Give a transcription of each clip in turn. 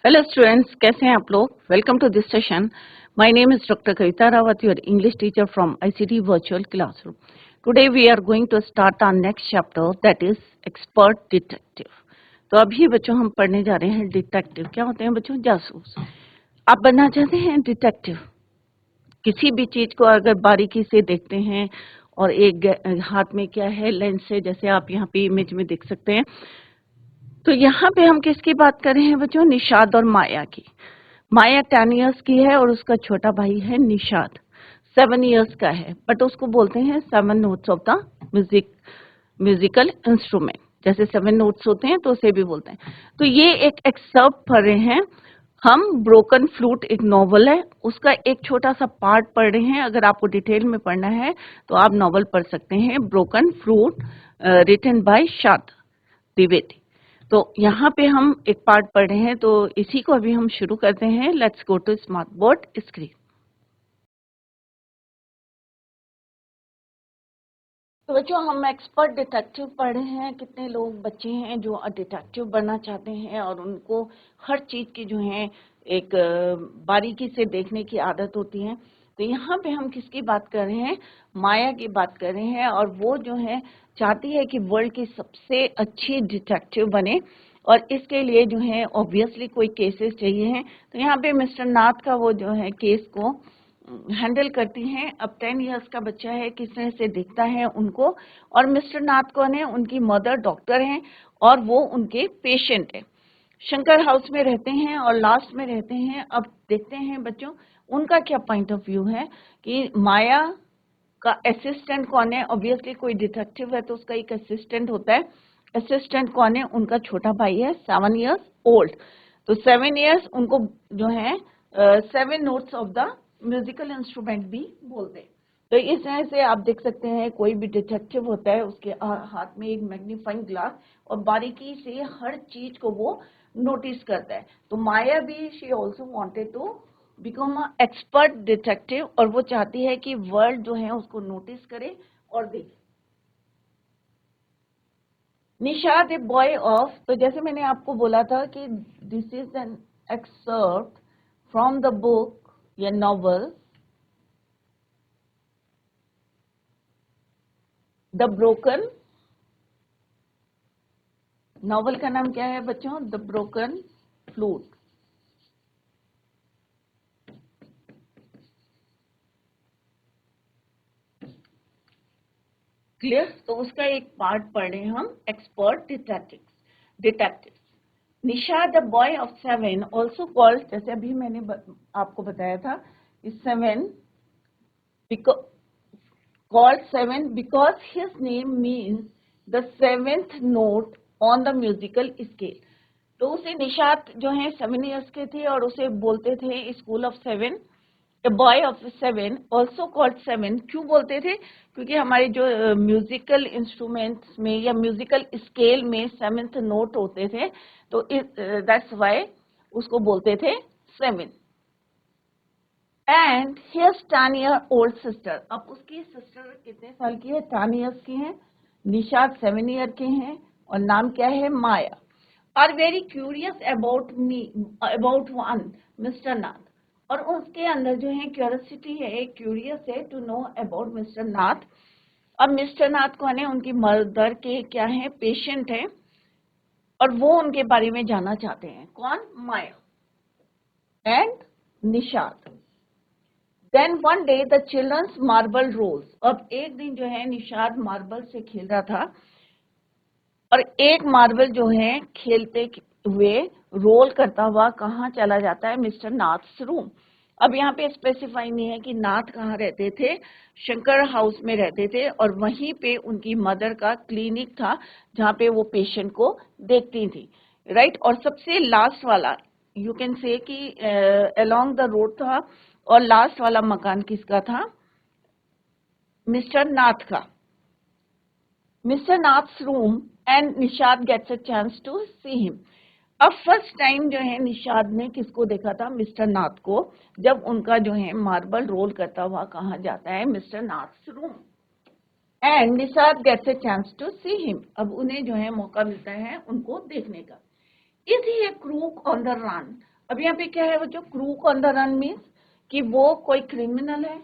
Hello students, कैसे हैं आप लोग। Welcome to this session. My name is doctor Kavita Rawat, your English teacher from ICT virtual classroom. Today we are going to start our next chapter, that is expert detective. तो अभी बच्चों हम पढ़ने जा रहे हैं डिटेक्टिव। क्या होते हैं बच्चों? जासूस। आप बनना चाहते हैं डिटेक्टिव? किसी भी चीज को अगर बारीकी से देखते हैं और एक हाथ में क्या है, लेंस है, जैसे आप यहाँ पे इमेज में देख सकते हैं। तो यहाँ पे हम किसकी बात कर रहे हैं बच्चों? निषाद और माया की। माया 10 इयर्स की है और उसका छोटा भाई है निषाद, 7 इयर्स का है। बट उसको बोलते हैं 7 notes of the musical instrument. जैसे 7 नोट्स होते हैं तो उसे भी बोलते हैं। तो ये एक एक्सर्प्ट पढ़ रहे हैं हम। ब्रोकन फ्लूट एक नॉवल है, उसका एक छोटा सा पार्ट पढ़ रहे हैं। अगर आपको डिटेल में पढ़ना है तो आप नॉवल पढ़ सकते हैं, ब्रोकन फ्लूट, रिटन बाय शाद द्विवेदी। तो यहाँ पे हम एक पार्ट पढ़ रहे हैं, तो इसी को अभी हम शुरू करते हैं। Let's go to smart board screen. तो बच्चों हम एक्सपर्ट डिटेक्टिव पढ़ रहे हैं। कितने लोग बच्चे हैं जो डिटेक्टिव बनना चाहते हैं और उनको हर चीज की जो है एक बारीकी से देखने की आदत होती है। तो यहाँ पे हम किसकी बात कर रहे हैं? माया की बात कर रहे हैं। और वो जो है चाहती है कि वर्ल्ड की सबसे अच्छी डिटेक्टिव बने, और इसके लिए जो है ऑब्वियसली कोई केसेस चाहिए हैं। तो यहाँ पे मिस्टर नाथ का वो जो है केस को हैंडल करती हैं। अब 10 इयर्स का बच्चा है, किस तरह से दिखता है उनको। और मिस्टर नाथ कौन है? उनकी मदर डॉक्टर हैं और वो उनके पेशेंट हैं। शंकर हाउस में रहते हैं और लास्ट में रहते हैं। अब देखते हैं बच्चों उनका क्या पॉइंट ऑफ व्यू है कि माया का असिस्टेंट कौन है। ऑब्वियसली कोई डिटेक्टिव है तो उसका एक असिस्टेंट होता है। असिस्टेंट कौन है? उनका छोटा भाई है, 7 इयर्स ओल्ड। तो 7 इयर्स उनको जो है 7 notes of the musical instrument भी बोलते हैं। तो इस तरह से आप देख सकते हैं कोई भी डिटेक्टिव होता है उसके हाथ में एक मैग्नीफाइंग ग्लास और बारीकी से हर चीज को वो नोटिस करता है। तो माया भी she also wanted to become a expert detective, और वो चाहती है कि वर्ल्ड जो है उसको नोटिस करे और देखे। निषाद ए बॉय ऑफ, तो जैसे मैंने आपको बोला था कि this is an excerpt from the book या नॉवल द ब्रोकन। नॉवल का नाम क्या है बच्चों? The broken flute. क्लियर? तो उसका एक पार्ट पढ़े हम, expert detective. Nisha the boy of 7 also called, जैसे अभी मैंने आपको बताया था, 7 called 7 because his name means the 7th note on the musical scale। तो उसे निशात जो है 7 इयर्स के थे और उसे बोलते थे school of 7, a boy of 7 also called 7। क्यों बोलते थे? क्योंकि हमारे जो म्यूजिकल इंस्ट्रूमेंट्स में या म्यूजिकल स्केल में 7th नोट होते थे, तो दैट्स वाई उसको बोलते थे 7। And his 10 year old sister, अब उसकी सिस्टर कितने साल की है? 10 इयर्स की है। निशाद 7 ईयर के हैं और नाम क्या है? Maya. Are very curious about me, about one mister Nath. और उसके अंदर जो है क्यूरियोसिटी है, क्यूरियस है to know about mister Nath. अब मिस्टर नाथ कौन है? उनकी मदर के क्या है? पेशेंट है, और वो उनके बारे में जानना चाहते हैं। कौन? Maya and Nishad. Then one day the children's marble rolls. अब एक दिन जो है निषाद मार्बल से खेल रहा था और एक मार्बल जो है खेलते हुए रोल करता हुआ कहाँ चला जाता है? Mister Nath's room. अब यहाँ पे स्पेसिफाई नहीं है कि नाथ कहाँ रहते थे। शंकर हाउस में रहते थे और वहीं पे उनकी मदर का क्लिनिक था जहाँ पे वो पेशेंट को देखती थी, राइट। और सबसे लास्ट वाला यू कैन से कि अलोंग द रोड था, और लास्ट वाला मकान किसका था? मिस्टर नाथ का। Mister Nath's room and Nishad gets a chance to see him. अब फर्स्ट टाइम जो है निषाद ने किसको देखा था? मिस्टर नाथ को, जब उनका जो है मार्बल रोल करता हुआ कहाँ जाता है? Mister Nath's room. And Nishad gets a chance to see him, अब उन्हें जो है मौका मिलता है उनको देखने का। Is he A crook on the run, अब यहाँ पे क्या है, वो जो crook on the run means कि वो कोई क्रिमिनल है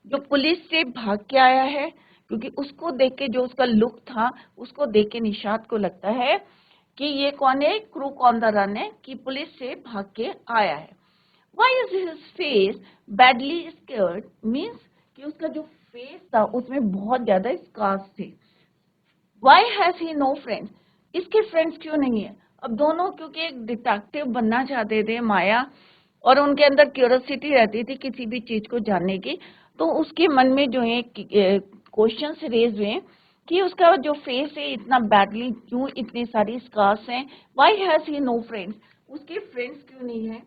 जो पुलिस से भाग के आया है, क्योंकि उसको देख के, जो उसका लुक था उसको देख के निशात को लगता है कि ये कौन है, क्रूक ऑन द रन है, कि पुलिस से भाग के आया है। Why is his face badly scarred means कि उसका जो फेस था उसमें बहुत ज्यादा स्कार्स थे। Why has he no friends? इसके फ्रेंड्स क्यों नहीं है? अब दोनों क्योंकि एक डिटेक्टिव बनना चाहते थे माया, और उनके अंदर क्यूरियोसिटी रहती थी किसी भी चीज को जानने की, तो उसके मन में जो है क्वेश्चंस रेज हुए कि उसका जो फेस है इतना बैडली क्यों, इतने सारी स्कार्स हैं। Why has he no friends? उसके फ्रेंड्स क्यों नहीं है?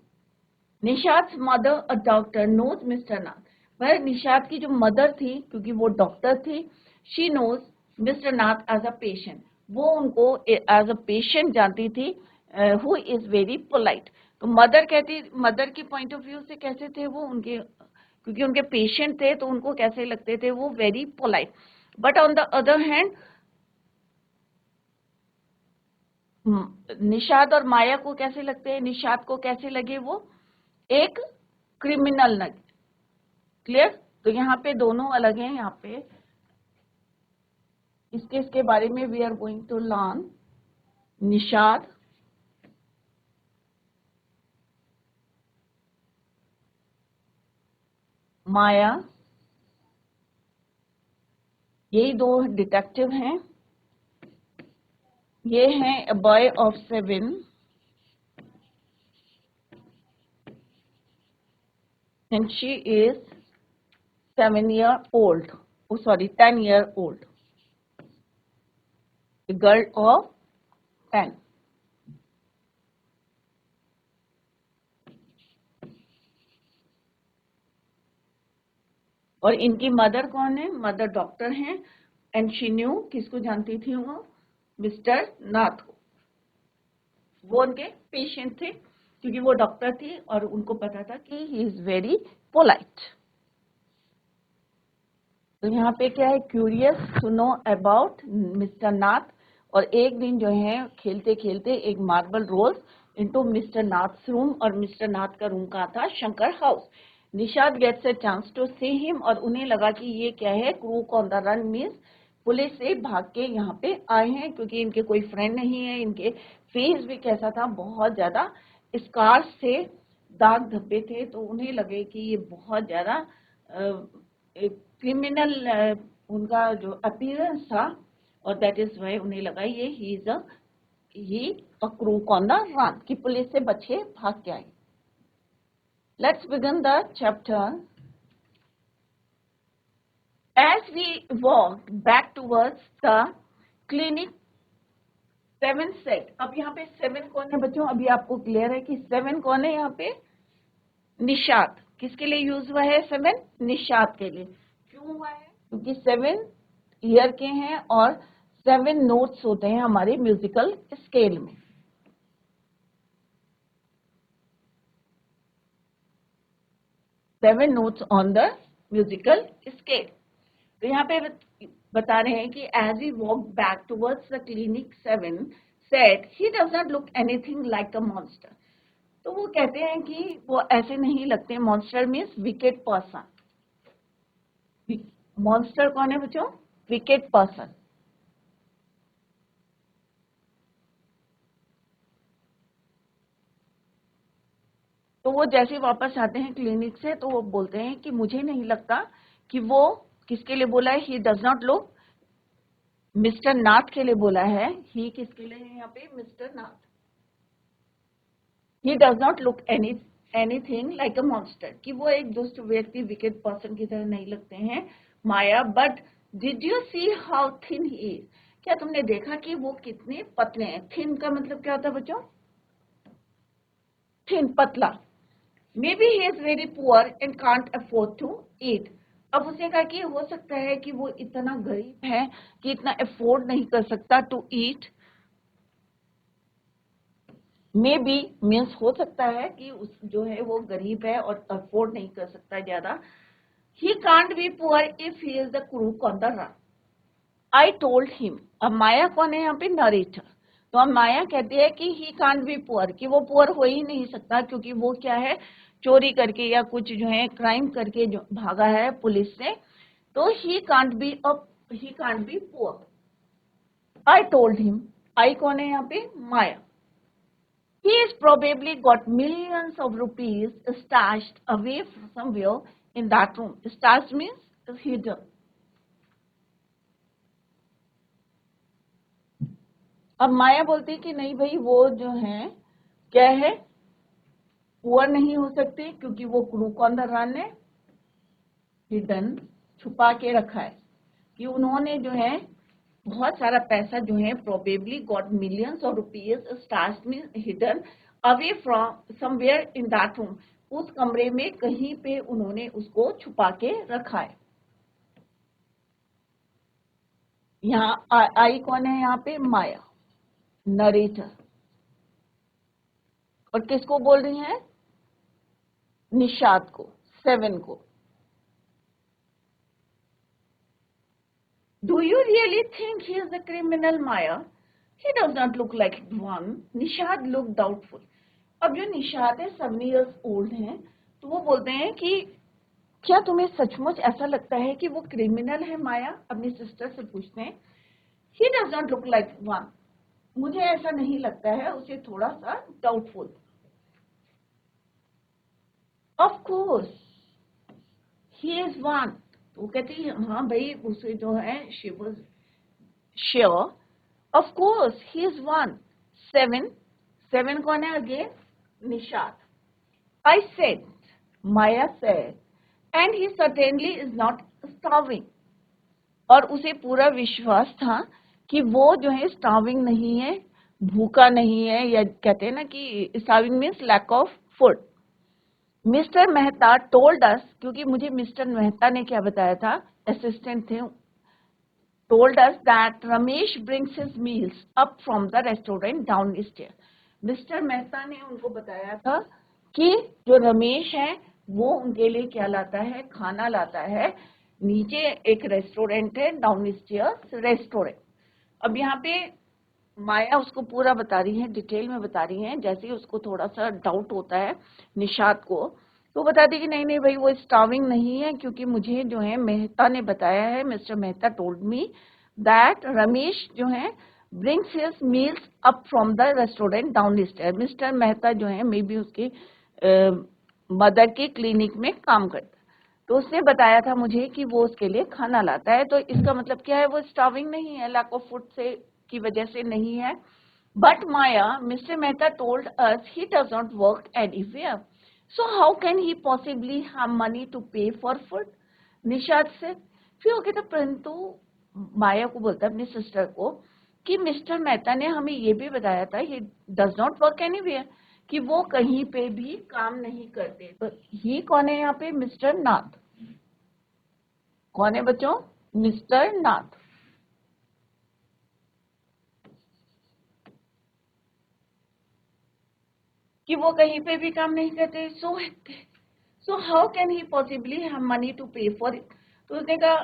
Nishat mother a doctor knows mister Nath. वह निशात की जो मदर थी, क्योंकि वो डॉक्टर थी, she knows mister Nath as a patient, वो उनको एज अ पेशेंट जानती थी, हु इज वेरी पोलाइट। तो मदर कहती, मदर के पॉइंट ऑफ व्यू से कैसे थे वो, उनके क्योंकि उनके पेशेंट थे तो उनको कैसे लगते थे, वो very polite. But on the other hand Nishat और माया को कैसे लगते हैं, निशात को कैसे लगे वो एक क्रिमिनल लगे। क्लियर? तो यहाँ पे दोनों अलग हैं। यहाँ पे इसके बारे में we are going to learn Nishad, Maya, यही दो डिटेक्टिव हैं। ये हैं a boy of 7 and she is 7-year old, oh sorry 10-year old, a girl of 10। और इनकी मदर कौन है, मदर डॉक्टर हैं, एंड शी न्यू, किसको जानती थी वो, मिस्टर नाथ को। वो उनके पेशेंट थे क्योंकि वो डॉक्टर थी और उनको पता था कि ही इज वेरी पोलाइट। तो यहाँ पे क्या है, curious to know about mister Nath. और एक दिन जो है खेलते खेलते एक marble rolls into mister Nath's room, और मिस्टर नाथ का रूम कहाँ था, Shankar house. Nishad gets a chance to see him, और उन्हें लगा कि ये क्या है, crook on the run means police से भाग के यहाँ पे आए हैं, क्योंकि इनके कोई फ्रेंड नहीं है। इनके फेस भी कैसा था, बहुत ज्यादा स्कार्स थे, दाग धब्बे थे, तो उन्हें लगे कि ये बहुत ज्यादा क्रिमिनल उनका जो अपीयरेंस था, और दैट इज वाई उन्हें लगा ये ही अ क्रूक ऑन द रन, कि पुलिस से बचे भाग के आए। Let's begin the chapter. As we walked back towards the clinic, 7 said। अब यहाँ पे 7 कौन है बच्चों, अभी आपको क्लियर है कि 7 कौन है यहाँ पे, निशात। किसके लिए यूज हुआ है 7, निशात के लिए। क्यों हुआ है, क्योंकि 7 ईयर के हैं और 7 नोट्स होते हैं हमारे म्यूजिकल स्केल में। Seven notes on the musical scale. तो यहाँ पे बता रहे हैं कि as we walk back towards the clinic, 7 said he does not look anything like a monster. तो वो कहते हैं कि वो ऐसे नहीं लगते, monster means wicked person. Monster कौन है बच्चों, विकेट पर्सन। तो वो जैसे वापस आते हैं क्लिनिक से, तो वो बोलते हैं कि मुझे नहीं लगता कि वो, किसके लिए बोला है, he does not look, mister Nath के लिए बोला है। ही किसके लिए है यहाँ पे, mister Nath. He does not look anything like a monster, कि वो एक दुष्ट व्यक्ति, विकेट पर्सन की तरह नहीं लगते हैं Maya. But did you see how thin he is, क्या तुमने देखा कि वो कितने पतले हैं। थिन का मतलब क्या होता है बच्चों, थिन पतला। Maybe he is very poor and can't afford to eat. अब उसने कहा कि हो सकता है कि वो इतना गरीब है कि इतना अफोर्ड नहीं कर सकता to eat. Maybe means हो सकता है कि उस जो है वो गरीब है और अफोर्ड नहीं कर सकता ज्यादा। ही can't be poor if he is the crook on the run, I told him. अब माया कौन है यहाँ पे, नरेटर। तो अब माया कहती है कि ही कांट बी पुअर, कि वो पुअर हो ही नहीं सकता, क्योंकि वो क्या है, चोरी करके या कुछ जो है क्राइम करके जो भागा है पुलिस से, तो he can't be poor. I told him, I कौन है यहाँ पे, माया। He has probably got millions of rupees stashed away somewhere in that room. Stashed means hidden. अब माया बोलती है कि नहीं भाई, वो जो है क्या है, पुअर नहीं हो सकती, क्योंकि वो क्रूक ऑन द रन है, हिडन छुपा के रखा है, कि उन्होंने जो है बहुत सारा पैसा जो है probably got millions of rupees stashed में hidden away from somewhere in that room, उस कमरे में कहीं पे उन्होंने उसको छुपा के रखा है। यहाँ आई कौन है, यहाँ पे माया, नरेटर। और किसको बोल रही है, निषाद को, 7 को। Do you really think he is a criminal, Maya? He does not look like one. Nishad looked doubtful. अब जो निषाद है 7 years old हैं, तो वो बोलते हैं कि क्या तुम्हें सचमुच ऐसा लगता है कि वो क्रिमिनल है, माया? अपनी सिस्टर से पूछते हैं। He does not look like one. मुझे ऐसा नहीं लगता है, उसे थोड़ा सा doubtful. Of course, he is one. वो कहती है हाँ भाई, उसे जो है she was sure. Of course, he is one. 7 कौन है again, Nishad. I said, Maya said, and he certainly is not starving. और उसे पूरा विश्वास था कि वो जो है starving नहीं है, भूखा नहीं है, या कहते हैं ना कि starving means lack of food. Mister Mehta told अस, क्योंकि मुझे मिस्टर मेहता ने क्या बताया था, असिस्टेंट थे, told us that Ramesh brings his meals up from the restaurant down the stairs. Mister Mehta ने उनको बताया था कि जो रमेश है वो उनके लिए क्या लाता है, खाना लाता है, नीचे एक रेस्टोरेंट है, डाउन स्टेयर्स रेस्टोरेंट। अब यहाँ पे माया उसको पूरा बता रही है, डिटेल में बता रही है। जैसे ही उसको थोड़ा सा डाउट होता है निषाद को, तो बताती कि नहीं नहीं भाई, वो स्टार्विंग नहीं है, क्योंकि मुझे जो है मेहता ने बताया है, mister Mehta told me that Ramesh जो है brings his meals up from the restaurant down stair. Mister Mehta जो है मे बी उसके मदर के क्लिनिक में काम करता है, तो उसने बताया था मुझे कि वो उसके लिए खाना लाता है। तो इसका मतलब क्या है, वो स्टार्विंग नहीं है, लैक ऑफ फूड से की वजह से नहीं है। But Maya, mister Mehta told us he does not work anywhere, so how can he possibly have money to pay for food, Nishad से। फिर वो कहता, परंतु माया को बोलता है अपनी सिस्टर को कि मिस्टर मेहता ने हमें ये भी बताया था ही डज नॉट वर्क एनीवेयर, कि वो कहीं पे भी काम नहीं करते। तो ही कौन है यहाँ पे, मिस्टर नाथ। कौन है बच्चों, मिस्टर नाथ। कि वो कहीं पे भी काम नहीं करते। So how can he possibly have money to pay for it. तो उसने कहा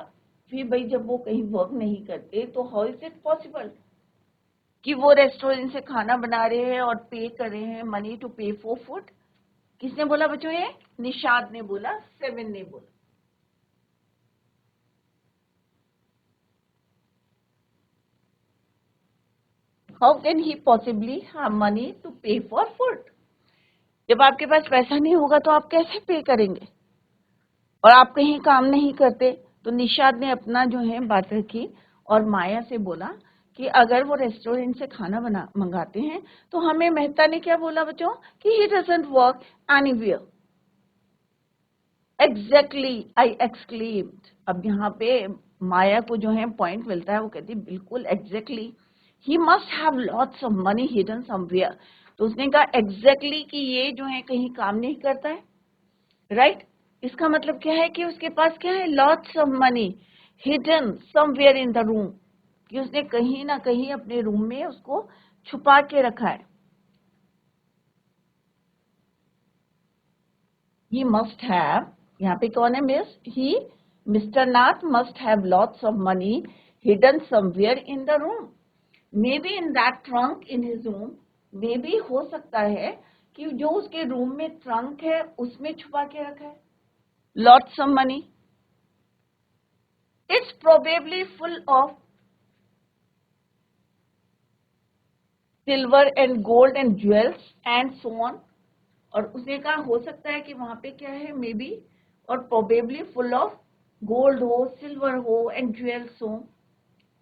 फिर भाई जब वो कहीं वर्क नहीं करते तो हाउ इज इट पॉसिबल कि वो रेस्टोरेंट से खाना बना रहे हैं और पे कर रहे हैं, money to pay for food. किसने बोला बच्चों, ये निषाद ने बोला, 7 ने बोला। How can he possibly have money to pay for food. जब आपके पास पैसा नहीं होगा तो आप कैसे पे करेंगे, और आप कहीं काम नहीं करते। तो निषाद ने अपना जो है बात रखी और माया से बोला कि अगर वो रेस्टोरेंट से खाना मंगाते हैं तो हमें, मेहता ने क्या बोला बच्चों, कि he doesn't work anywhere. Exactly, I exclaimed. अब यहाँ पे माया को जो है पॉइंट मिलता है, वो कहती बिल्कुल exactly, he must have lots of money hidden somewhere. तो उसने कहा एग्जैक्टली कि ये जो है कहीं काम नहीं करता है, राइट। इसका मतलब क्या है कि उसके पास क्या है, lots of money hidden somewhere in the room, कि उसने कहीं ना कहीं अपने रूम में उसको छुपा के रखा है। ही मस्ट हैव, यहाँ पे कौन है, he mister Nath must have lots of money hidden somewhere in the room. Maybe in that trunk in his room, maybe हो सकता है कि जो उसके रूम में ट्रंक है उसमें छुपा के रखा है lots of money. It's probably full of silver and gold and jewels and so on. और उसने कहा हो सकता है कि वहां पे क्या है, मे बी और प्रोबेबली फुल ऑफ गोल्ड हो, सिल्वर हो एंड ज्वेल्स हो.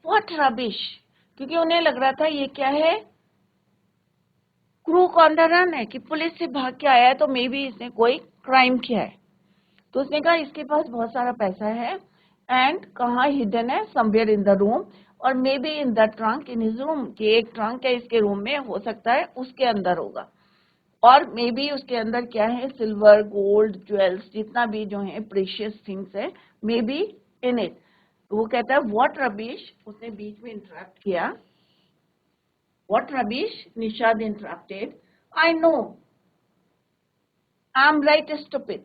What rubbish. क्योंकि उन्हें लग रहा था ये क्या है, क्रू ऑन द रन है, कि पुलिस से भाग के आया है, तो मे बी इसने कोई क्राइम किया है. तो उसने कहा इसके पास बहुत सारा पैसा है एंड कहाँ हिडन है, समवेयर इन द रूम, और may be in the trunk in his room, कि एक ट्रंक है इसके रूम में, हो सकता है उसके अंदर होगा. और मे बी उसके अंदर क्या है, सिल्वर गोल्ड ज्वेल्स जितना भी जो है प्रीशियस थिंग्स है, मे बी इन इट. वो कहता है व्हाट रबिश. उसने बीच में इंटरप्ट किया. What rubbish, Nishad interrupted. I know I am right stupid.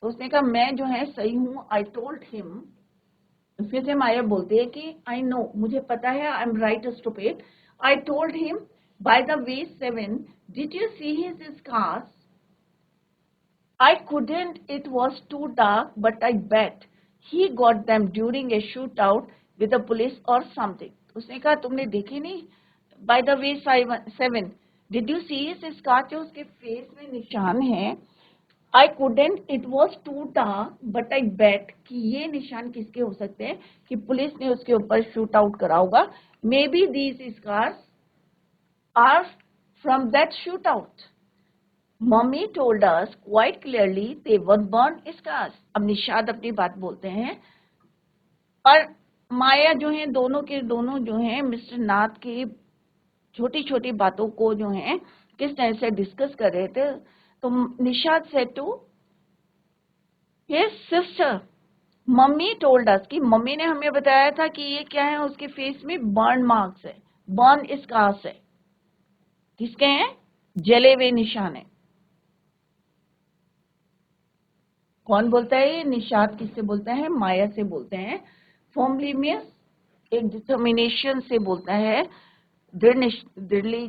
तो उसने कहा मैं जो है सही हूं. आई टोल्ड हिम. फिर से माया बोलती है कि आई नो, मुझे पता है, I am right stupid. I told him by the way 7, did you see his scars. I couldn't, it was too dark, but I bet he got them during a shootout with the police or something. उसने कहा तुमने देखे नहीं. By the way 7, did you see his scar, जो उसके face में निशान है. I couldn't, it was too dark, but I bet कि ये निशान किसके हो सकते हैं, कि पुलिस ने उसके ऊपर शूट आउट करा होगा. Maybe these scars are from that shootout. Mummy told us quite clearly they were burn scars. अब निशाद अपनी बात बोलते हैं और माया जो है दोनों के दोनों जो है मिस्टर नाथ की छोटी छोटी बातों को जो है किस तरह से डिस्कस कर रहे थे. तो Nishad said to his sister, mummy told us, कि मम्मी ने हमें बताया था कि ये क्या है, उसके फेस में बर्न मार्क्स है, बर्न स्कार्स है. किसके हैं, जले हुए निशान है. कौन बोलता है ये, निशाद किससे बोलता है, माया से बोलते हैं. फॉर्मली में एक डिटर्मिनेशन से बोलता है, दृढ़ली.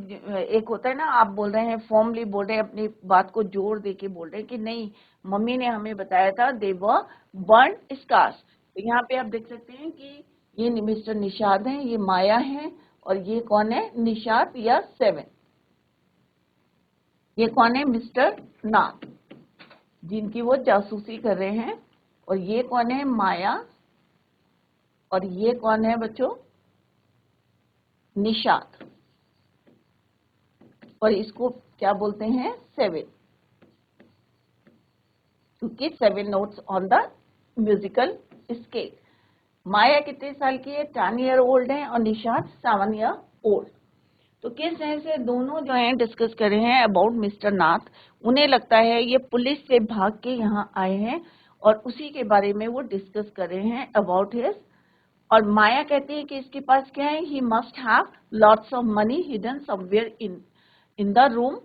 एक होता है ना, आप बोल रहे हैं फॉर्मली बोल रहे हैं, अपनी बात को जोर दे के बोल रहे हैं कि नहीं मम्मी ने हमें बताया था दे वर बर्न स्कार्स. तो यहाँ पे आप देख सकते हैं कि ये मिस्टर निशाद हैं, ये माया है, और ये कौन है, निशाद या 7. ये कौन है, मिस्टर नाथ, जिनकी वो जासूसी कर रहे हैं. और ये कौन है, माया. और ये कौन है बच्चों, निशाद. और इसको क्या बोलते हैं, 7, क्योंकि 7 notes on the musical scale. Maya कितने साल की है, 10 ईयर ओल्ड है, और निशाद 7 ईयर ओल्ड. तो किस तरह से दोनों जो है डिस्कस कर रहे हैं अबाउट मिस्टर नाथ. उन्हें लगता है ये पुलिस से भाग के यहाँ आए हैं और उसी के बारे में वो डिस्कस कर रहे हैं अबाउट हिज. और माया कहती है कि इसके पास क्या है, he must have lots of money hidden somewhere in the room.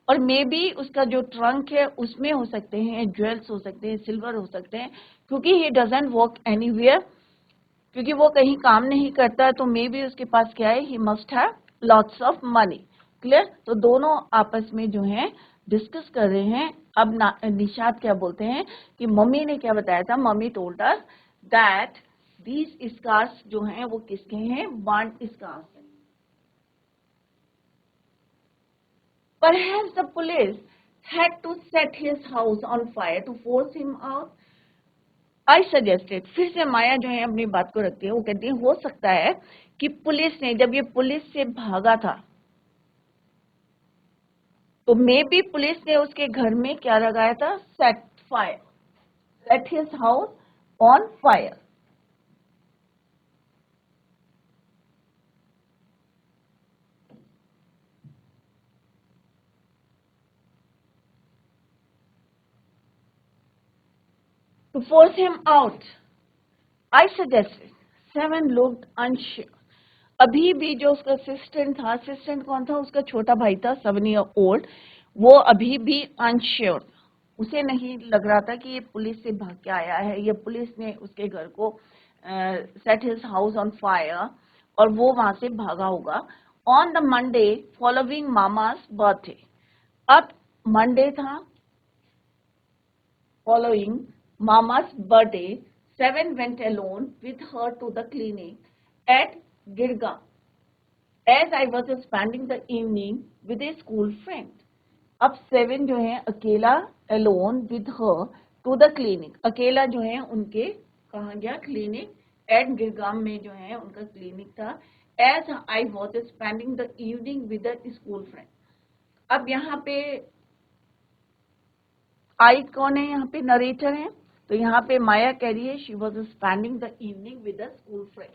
और मे बी उसका जो ट्रंक है उसमें हो सकते हैं ज्वेल्स, हो सकते हैं सिल्वर, हो सकते हैं, क्योंकि ही डजंट वर्क एनीवेयर, क्योंकि वो कहीं काम नहीं करता. तो मे बी उसके पास क्या है, he must have lots of money. Clear. तो दोनों आपस में जो है डिस्कस कर रहे हैं. अब निशाद क्या बोलते हैं कि मम्मी ने क्या बताया था, mummy told us that these scars जो हैं वो किसके हैं, बर्न स्कार्स हैं. Perhaps the police had to set his house on fire to force him out. I suggested. फिर से माया जो है अपनी बात को रखती है. वो कहती है हो सकता है कि पुलिस ने, जब ये पुलिस से भागा था, तो मे बी पुलिस ने उसके घर में क्या लगाया था, set fire, set his house on fire. To force him out, I suggested. 7 looked unsure. अभी भी जो उसका असिस्टेंट था, असिस्टेंट कौन था, उसका छोटा भाई था 7 ईयर ओल्ड, वो अभी भी अनश्योर. उसे नहीं लग रहा था कि ये पुलिस से भाग के आया है, ये पुलिस ने उसके घर को set his house on fire और वो वहां से भागा होगा. On the Monday following mama's birthday. अब मंडे था following Mama's birthday, Seven went alone with her to the clinic at Girgaon, as I was spending the evening with a school friend. अब seven जो है अकेला alone with her to the clinic, अकेला जो है उनके कहाँ गया क्लिनिक, एट गिरगाम में जो है उनका क्लिनिक था, as I was spending the evening with a school friend। अब यहाँ पे आई कौन है, यहाँ पे नरेटर है, तो यहाँ पे माया कह रही है she was spending the evening with a school friend,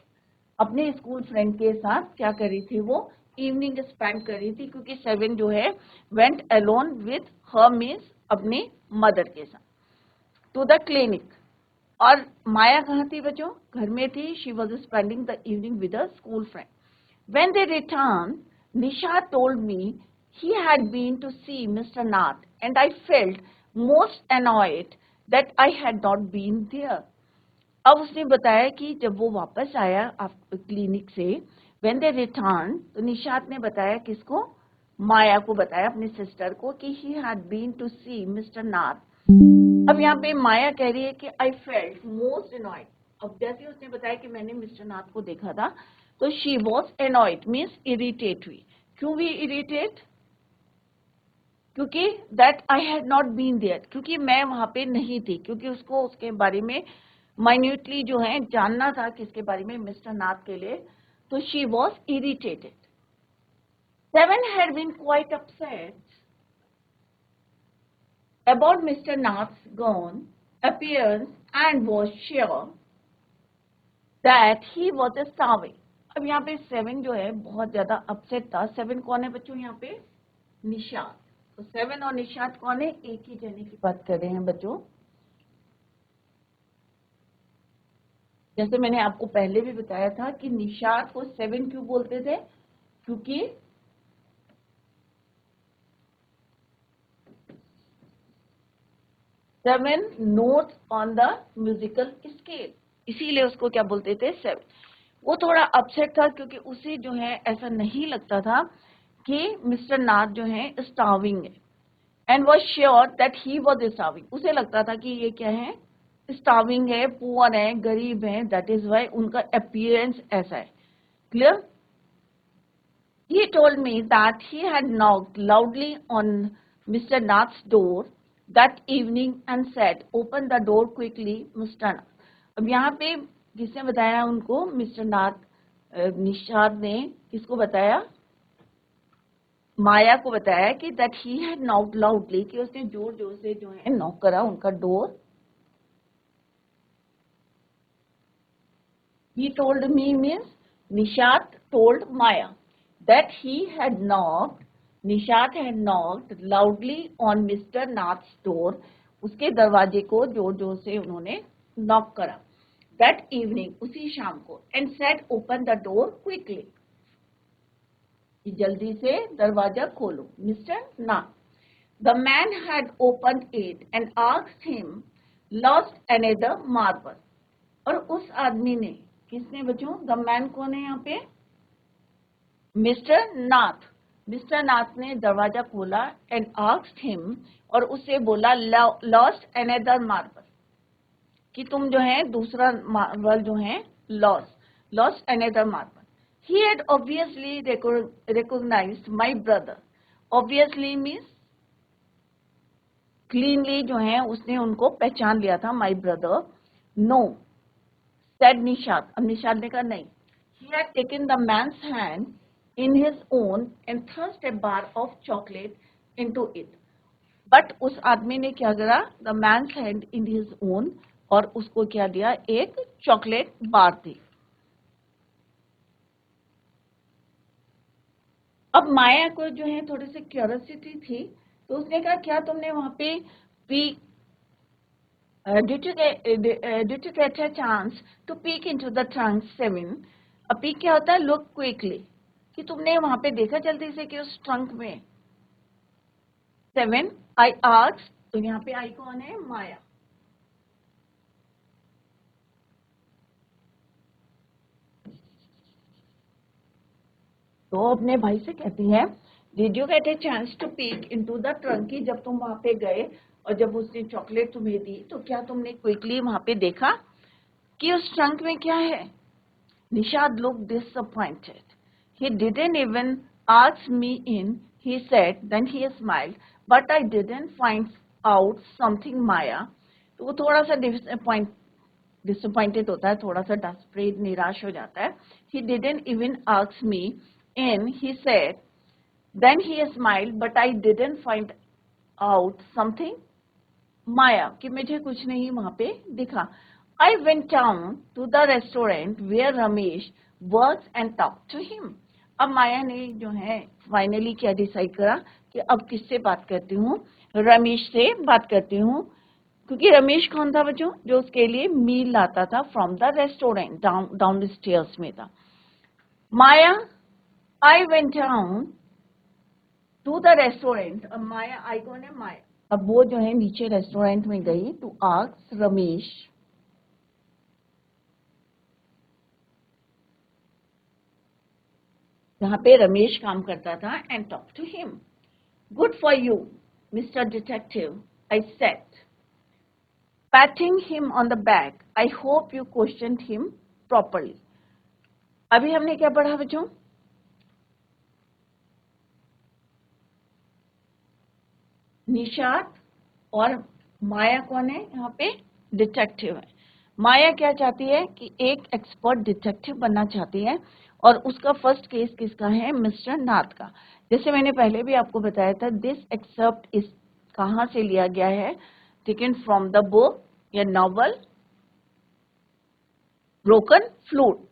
अपने स्कूल फ्रेंड के साथ क्या कर रही थी, वो इवनिंग स्पेंड कर रही थी, क्योंकि सेवन जो है went alone with her means अपनी मदर के साथ टू द क्लिनिक। और माया कहाँ थी बच्चों, घर में थी, she was spending the evening with a school friend. When they returned, Nisha told me he had been to see Mr. Nath, and I felt most annoyed that I had not been there. अब उसने बताया कि जब वो वापस आया clinic से, when they returned, तो निशात ने बताया किसको, माया को बताया, अपनी सिस्टर को, कि he had been to see Mr. Nath। अब यहाँ पे माया कह रही है कि I felt most annoyed। अब जैसे उसने बताया कि मैंने मिस्टर नाथ को देखा था, तो she was annoyed means irritate हुई। क्यों हुई इरिटेट, क्योंकि that I had not been there, क्योंकि मैं वहां पे नहीं थी, क्योंकि उसको उसके बारे में माइन्यूटली जो है जानना था, किसके बारे में, मिस्टर नाथ के लिए, तो she was irritated. Seven had been quite upset about Mr. Nath's gone appearance and was sure that he was starving। अब यहाँ पे सेवन जो है बहुत ज्यादा अपसेट था। सेवन कौन है बच्चों, यहाँ पे निशात। तो सेवन और निशात कौन है, एक ही जने की बात कर रहे हैं बच्चों। जैसे मैंने आपको पहले भी बताया था कि निशात को सेवन क्यों बोलते थे, क्योंकि seven notes on the musical scale, इसीलिए उसको क्या बोलते थे, सेवन। वो थोड़ा अपसेट था क्योंकि उसे जो है ऐसा नहीं लगता था कि मिस्टर नाथ जो है स्टार्विंग है, and was sure that he was starving, उसे लगता था कि ये क्या है, स्टार्विंग है, पुअर है, गरीब है, दैट इज वाई उनका अपीयरेंस ऐसा है। Clear. He told me that he had knocked loudly on Mr. Nath's door that evening and said, "Open the door quickly, Mr. Nath." अब यहाँ पे किसने बताया उनको, मिस्टर नाथ, निशाद ने किसको बताया, माया को बताया कि that he had knocked loudly, कि उसने जोर जोर से जो है नॉक करा उनका door. He told me means Nishat told Maya that he had knocked, Nishat had knocked loudly on Mr. Nath's door, उसके दरवाजे को जोर जोर से उन्होंने नॉक करा, that evening, उसी शाम को, and said open the door quickly, कि जल्दी से दरवाजा खोलो, mister Nath. The man had opened it and asked him lost another marble, और उस आदमी ने, किसने बच्चों, द मैन कौन है यहाँ पे, मिस्टर नाथ। मिस्टर नाथ ने दरवाजा खोला एंड आस्क्ड हिम, और उससे बोला लॉस्ट अनदर मार्बल, कि तुम जो है दूसरा मार्बल जो है lost another marble. He had obviously recognised my brother, obviously means cleanly जो है उसने उनको पहचान लिया था, my brother. No said Nishad, अब निशाद ने कहा नहीं। He had taken the man's hand in his own and thrust a bar of chocolate into it. But उस आदमी ने क्या करा, the man's hand in his own, और उसको क्या दिया, एक चॉकलेट बार दी। अब माया को जो है थोड़ी सी क्यूरियोसिटी थी, तो उसने कहा क्या तुमने वहां पे P, did you get a chance to peek into the trunk, seven. अब पीक क्या होता है, लुक क्विकली, कि तुमने वहां पे देखा जल्दी से कि उस ट्रंक में, सेवन। आई आस्क्ड, तो यहाँ पे आई कौन है, माया। तो अपने भाई से कहती है, did you get a chance to peek into the trunk, कि जब तुम वहां पे गए और जब उसने चॉकलेट तुम्हें दी तो क्या तुमने क्विकली वहां पे देखा कि उस ट्रंक में क्या है? Nishad looked disappointed. He didn't even ask me in, he said, then he smiled, but I didn't find out something, Maya. तो वो थोड़ा सा disappointed होता है, थोड़ा सा desperate, निराश हो जाता है. He didn't even ask me in, he said, then he smiled, but I didn't find out something, Maya, कि मुझे कुछ नहीं वहां पे दिखा. I went down to the restaurant where Ramesh works and talked to him. अब माया ने जो है फाइनली क्या डिसाइड करा कि अब किससे बात करती हूँ? रमेश से बात करती हूँ, क्योंकि रमेश कौन था बच्चों? जो उसके लिए मील लाता था from the restaurant, downstairs में था. Maya, I went down to the restaurant. अब माया, आई कौन है? माया. अब वो जो है नीचे रेस्टोरेंट में गई टू आस्क रमेश, जहां पे रमेश काम करता था, and talk to him. Good for you mister detective, I said, patting him on the back. I hope you questioned him properly. अभी हमने क्या पढ़ा बच्चों? निशात और माया कौन है? यहाँ पे डिटेक्टिव है. माया क्या चाहती है कि एक एक्सपर्ट डिटेक्टिव बनना चाहती है, और उसका फर्स्ट केस किसका है? मिस्टर नाथ का. जैसे मैंने पहले भी आपको बताया था, दिस एक्सेप्ट इस कहाँ से लिया गया है? टेकन फ्रॉम द बुक या नॉवल ब्रोकन फ्लूट.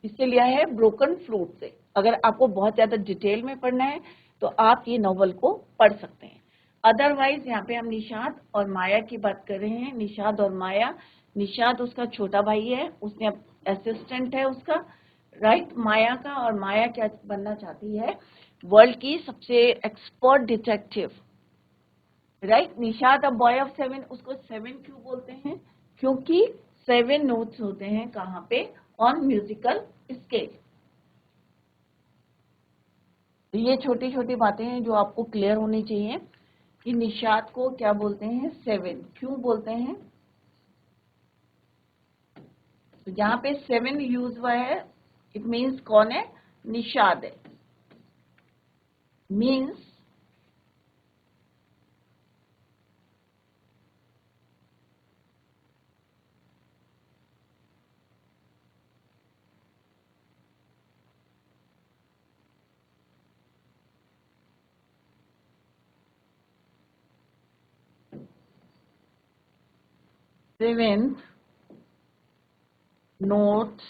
इससे लिया है ब्रोकन फ्लूट से. अगर आपको बहुत ज्यादा डिटेल में पढ़ना है तो आप ये नॉवल को पढ़ सकते हैं. अदरवाइज यहाँ पे हम निशाद और माया की बात कर रहे हैं. निशाद और माया. निशाद उसका छोटा भाई है, उसने असिस्टेंट है उसका, राइट, माया का. और माया क्या बनना चाहती है? वर्ल्ड की सबसे expert detective, right. Nishad a boy of 7. उसको 7 क्यों बोलते हैं? क्योंकि 7 नोट्स होते हैं कहाँ पे? On musical scale. तो ये छोटी छोटी बातें हैं जो आपको क्लियर होनी चाहिए कि निशाद को क्या बोलते हैं? 7 क्यों बोलते हैं? तो जहां पे 7 यूज हुआ है, इट मीन्स कौन है? निशाद है. Means seventh note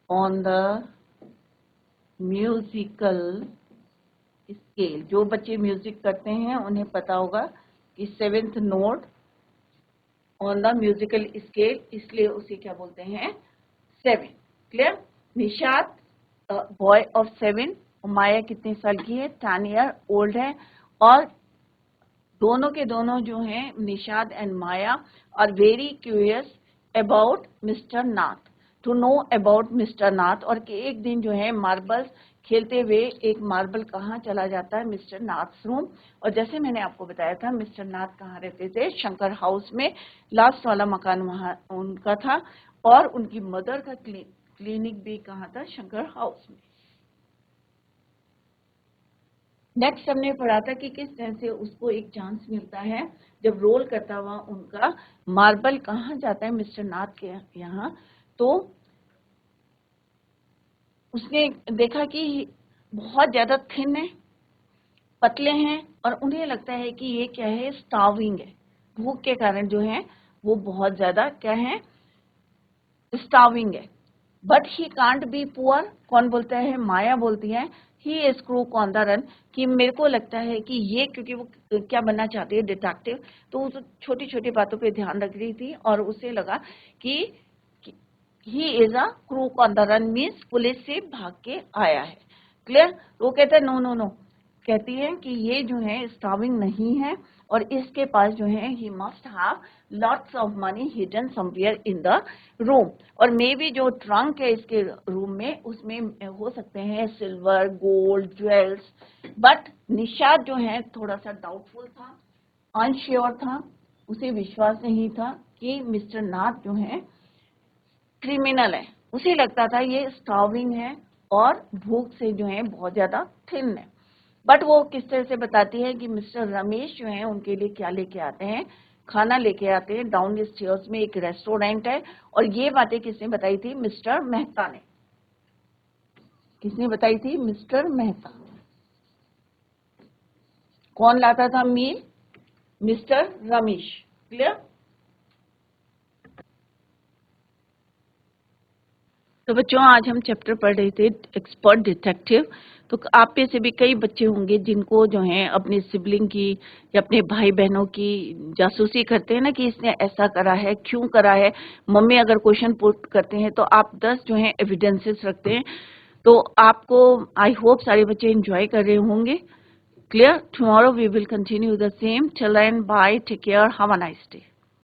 on the musical scale. जो बच्चे म्यूजिक करते हैं उन्हें पता होगा कि 7th note on the musical scale, इसलिए उसे क्या बोलते हैं? 7. क्लियर. Nishad boy of 7. माया कितने साल की है? 10 ईयर ओल्ड है. और दोनों के दोनों जो हैं, Nishad and Maya, are very curious about mister Nath, to know about mister Nath. और कि एक दिन जो है मार्बल्स खेलते हुए एक मार्बल कहाँ चला जाता है? मिस्टर नाथ रूम. और जैसे मैंने आपको बताया था, मिस्टर नाथ कहाँ रहते थे? शंकर हाउस में. लास्ट वाला मकान वहां उनका था, और उनकी मदर का क्लिनिक भी कहाँ था? शंकर हाउस में. नेक्स्ट हमने पढ़ा था कि किस तरह से उसको एक चांस मिलता है जब रोल करता हुआ उनका मार्बल कहाँ जाता है? मिस्टर नाथ के यहाँ. तो उसने देखा कि बहुत ज्यादा थिन है, पतले हैं, और उन्हें लगता है कि ये क्या है? स्टार्विंग है. भूख के कारण जो है वो बहुत ज्यादा क्या है? स्टार्विंग है. But he can't be poor. कौन बोलता है? माया बोलती है, he is crook on the run, कि मेरे को लगता है कि ये, क्योंकि वो क्या बनना चाहती है? डिटेक्टिव. तो वो छोटी छोटी बातों पे ध्यान रख रही थी, और उसे लगा कि he is a crook on the run, means police से भाग के आया है. क्लियर. वो कहता है नो नो नो, कहती है कि ये जो है स्टार्विंग नहीं है और इसके पास जो है he must have lots of money hidden somewhere in the room, और मे बी जो ट्रंक है इसके रूम में उसमें हो सकते हैं silver, gold, jewels. But Nishad जो है थोड़ा सा डाउटफुल था, अनश्योर था, उसे विश्वास नहीं था कि मिस्टर नाथ जो है क्रिमिनल है। उसे लगता था ये स्टार्विंग है और भूख से जो है बहुत ज्यादा थिन है। बट वो किस तरह से बताती है कि मिस्टर रमेश जो है उनके लिए क्या लेके आते हैं, खाना लेके आते हैं। डाउन द स्टेयर्स में एक रेस्टोरेंट है, और ये बातें किसने बताई थी? मिस्टर मेहता ने। किसने बताई थी? मिस्टर मेहता। कौन लाता था मील? मिस्टर रमेश। क्लियर? तो बच्चों आज हम चैप्टर पढ़ रहे थे एक्सपर्ट डिटेक्टिव। तो आप में से भी कई बच्चे होंगे जिनको जो है अपने सिबलिंग की या अपने भाई बहनों की जासूसी करते हैं ना, कि इसने ऐसा करा है, क्यों करा है। मम्मी अगर क्वेश्चन पुट करते हैं तो आप 10 जो है एविडेंसेस रखते हैं। तो आपको आई होप सारे बच्चे एंजॉय कर रहे होंगे। Clear? Tomorrow we will continue the same. Till then bye, take care, have a nice day.